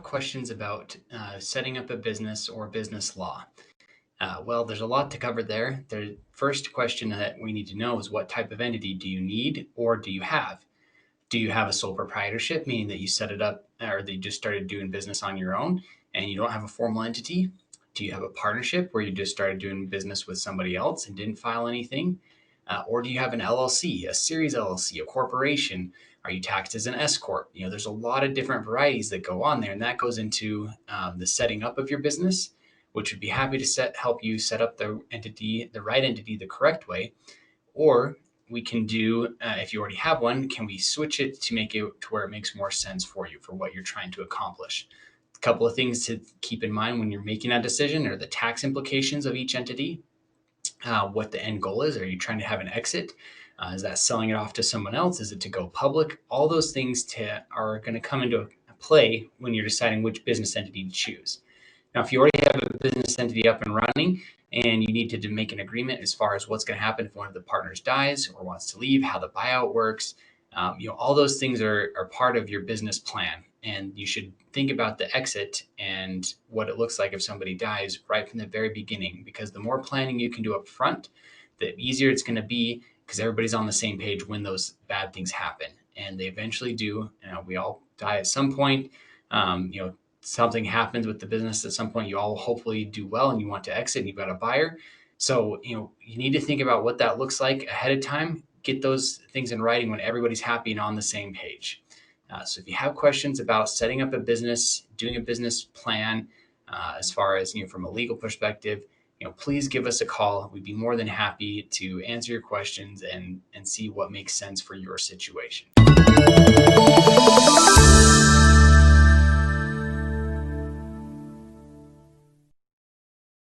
questions about setting up a business or business law. Well, there's a lot to cover there. The first question that we need to know is what type of entity do you need or do you have? Do you have a sole proprietorship, meaning that you set it up or that you just started doing business on your own and you don't have a formal entity? Do you have a partnership where you just started doing business with somebody else and didn't file anything? Or do you have an LLC, a series LLC, a corporation? Are you taxed as an S corp? There's a lot of different varieties that go on there, and that goes into the setting up of your business, which would be happy to help you set up the entity, the right entity, the correct way. Or we can do, if you already have one, can we switch it to make it to where it makes more sense for you for what you're trying to accomplish? A couple of things to keep in mind when you're making that decision are the tax implications of each entity, what the end goal is. Are you trying to have an exit? Is that selling it off to someone else? Is it to go public? All those things are going to come into play when you're deciding which business entity to choose. Now, if you already have a business entity up and running and you need to make an agreement as far as what's going to happen if one of the partners dies or wants to leave, how the buyout works, all those things are part of your business plan. And you should think about the exit and what it looks like if somebody dies right from the very beginning, because the more planning you can do up front, the easier it's going to be because everybody's on the same page when those bad things happen. And they eventually do. We all die at some point. Something happens with the business at some point, you all hopefully do well and you want to exit and you've got a buyer. So, you need to think about what that looks like ahead of time. Get those things in writing when everybody's happy and on the same page. So if you have questions about setting up a business, doing a business plan, as far as, from a legal perspective, please give us a call. We'd be more than happy to answer your questions and see what makes sense for your situation.